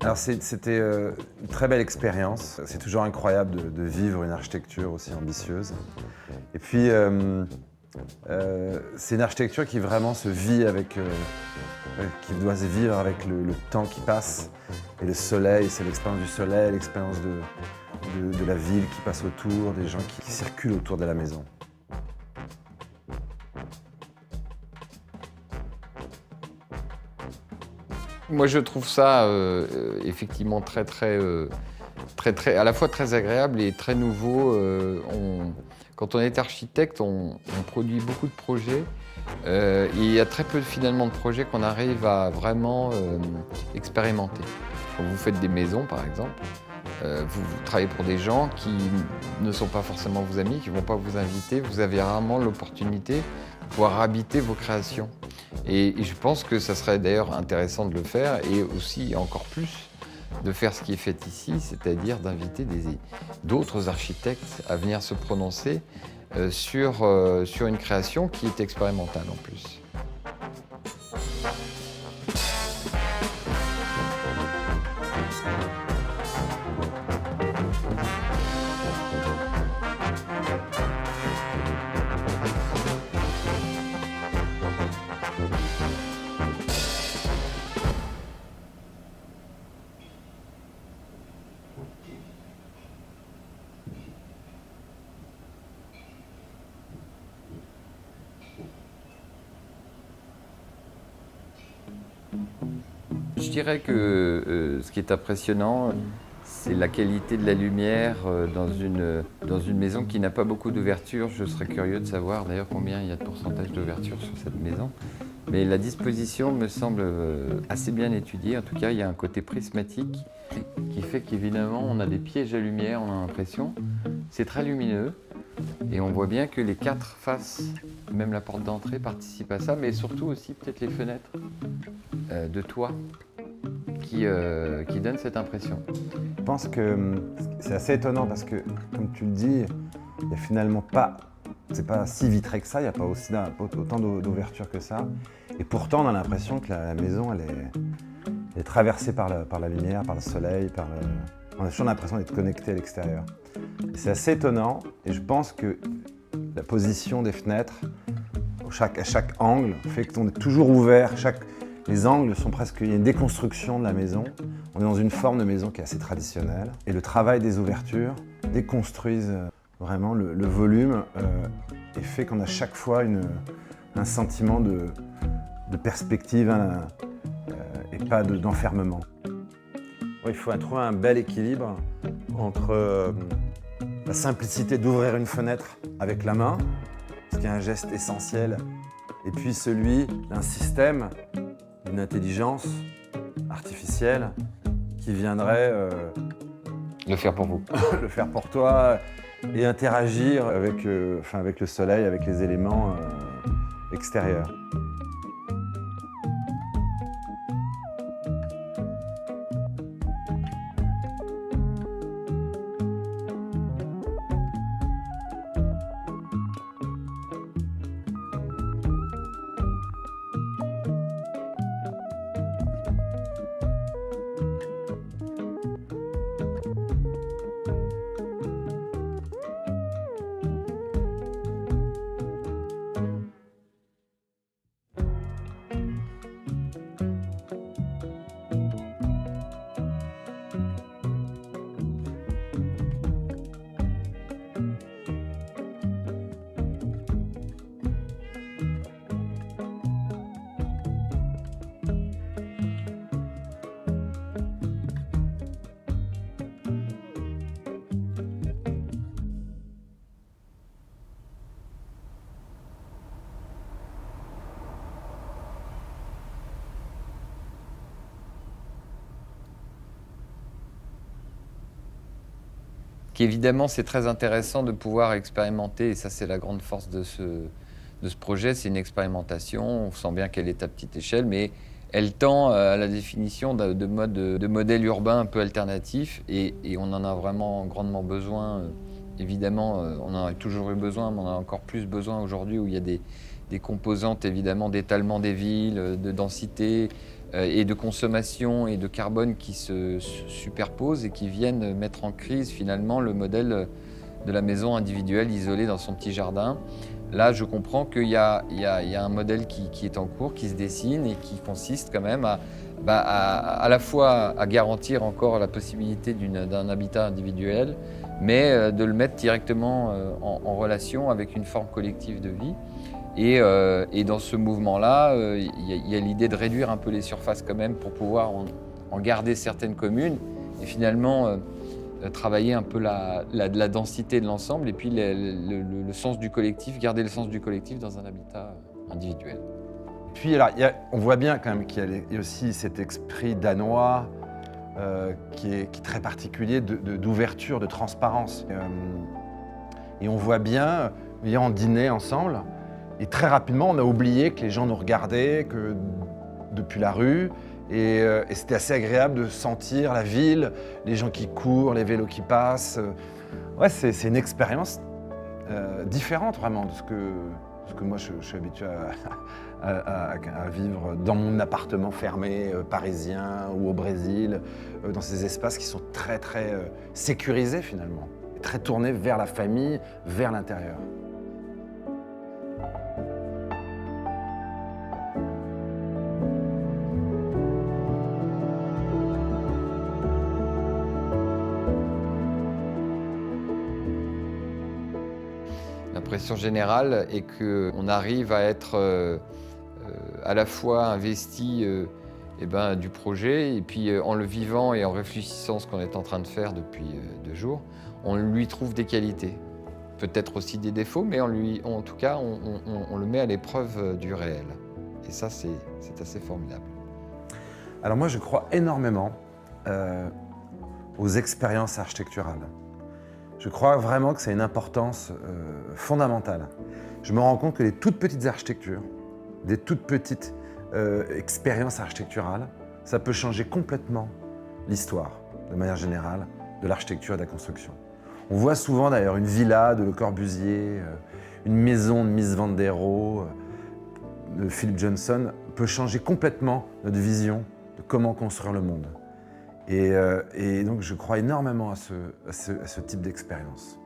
Alors c'était une très belle expérience. C'est toujours incroyable de vivre une architecture aussi ambitieuse. Et puis c'est une architecture qui vraiment se vit avec, qui doit se vivre avec le temps qui passe. Et le soleil, c'est l'expérience du soleil, l'expérience de la ville qui passe autour, des gens qui circulent autour de la maison. Moi, je trouve ça effectivement à la fois très agréable et très nouveau. Quand on est architecte, on produit beaucoup de projets. Et il y a très peu finalement de projets qu'on arrive à vraiment expérimenter. Quand vous faites des maisons, par exemple, vous travaillez pour des gens qui ne sont pas forcément vos amis, qui ne vont pas vous inviter. Vous avez rarement l'opportunité de pouvoir habiter vos créations. Et je pense que ça serait d'ailleurs intéressant de le faire et aussi encore plus de faire ce qui est fait ici, c'est-à-dire d'inviter d'autres architectes à venir se prononcer sur une création qui est expérimentale en plus. Je dirais que ce qui est impressionnant, c'est la qualité de la lumière dans une maison qui n'a pas beaucoup d'ouverture. Je serais curieux de savoir d'ailleurs combien il y a de pourcentage d'ouverture sur cette maison. Mais la disposition me semble assez bien étudiée. En tout cas, il y a un côté prismatique qui fait qu'évidemment, on a des pièges à lumière, on a l'impression. C'est très lumineux. Et on voit bien que les 4 faces, même la porte d'entrée, participent à ça, mais surtout aussi peut-être les fenêtres de toit qui donnent cette impression. Je pense que c'est assez étonnant parce que, comme tu le dis, il n'y a finalement pas, c'est pas si vitré que ça, il n'y a pas autant d'ouverture que ça. Et pourtant, on a l'impression que la maison, elle est traversée par la lumière, par le soleil, on a toujours l'impression d'être connecté à l'extérieur. C'est assez étonnant et je pense que la position des fenêtres, à chaque angle, fait qu'on est toujours ouvert. Les angles sont presque, il y a une déconstruction de la maison. On est dans une forme de maison qui est assez traditionnelle. Et le travail des ouvertures déconstruisent vraiment le volume et fait qu'on a chaque fois un sentiment de perspective et pas d'enfermement. Il faut trouver un bel équilibre entre la simplicité d'ouvrir une fenêtre avec la main, ce qui est un geste essentiel, et puis celui d'un système, d'une intelligence artificielle qui viendrait Le faire pour vous. le faire pour toi et interagir avec le soleil, avec les éléments extérieurs. Évidemment, c'est très intéressant de pouvoir expérimenter, et ça c'est la grande force de ce projet, c'est une expérimentation, on sent bien qu'elle est à petite échelle, mais elle tend à la définition de modèles urbains un peu alternatifs, et on en a vraiment grandement besoin. Évidemment, on en a toujours eu besoin, mais on en a encore plus besoin aujourd'hui où il y a des composantes évidemment d'étalement des villes, de densité, et de consommation et de carbone qui se superposent et qui viennent mettre en crise finalement le modèle de la maison individuelle isolée dans son petit jardin. Là, je comprends qu'il y a un modèle qui est en cours, qui se dessine et qui consiste quand même à la fois à garantir encore la possibilité d'un habitat individuel, mais de le mettre directement en relation avec une forme collective de vie. Et dans ce mouvement-là, il y a l'idée de réduire un peu les surfaces quand même pour pouvoir en garder certaines communes et finalement travailler un peu la densité de l'ensemble et puis le sens du collectif, garder le sens du collectif dans un habitat individuel. Puis alors, on voit bien quand même qu'il y a aussi cet esprit danois qui est très particulier d'ouverture, de transparence. Et on voit bien, on dînait ensemble, et très rapidement on a oublié que les gens nous regardaient depuis la rue. Et c'était assez agréable de sentir la ville, les gens qui courent, les vélos qui passent. Ouais, c'est une expérience différente vraiment de ce que moi je suis habitué à vivre dans mon appartement fermé parisien ou au Brésil, dans ces espaces qui sont très très sécurisés finalement, et très tournés vers la famille, vers l'intérieur. L'impression générale est qu'on arrive à être à la fois investi du projet et puis en le vivant et en réfléchissant ce qu'on est en train de faire depuis 2 jours, on lui trouve des qualités. Peut-être aussi des défauts, mais en tout cas, on le met à l'épreuve du réel. Et ça, c'est assez formidable. Alors moi, je crois énormément aux expériences architecturales. Je crois vraiment que c'est une importance fondamentale. Je me rends compte que les toutes petites architectures, des toutes petites expériences architecturales, ça peut changer complètement l'histoire, de manière générale, de l'architecture et de la construction. On voit souvent d'ailleurs une villa de Le Corbusier, une maison de Mies van der Rohe, de Philip Johnson, peut changer complètement notre vision de comment construire le monde. Et donc je crois énormément à ce type d'expérience.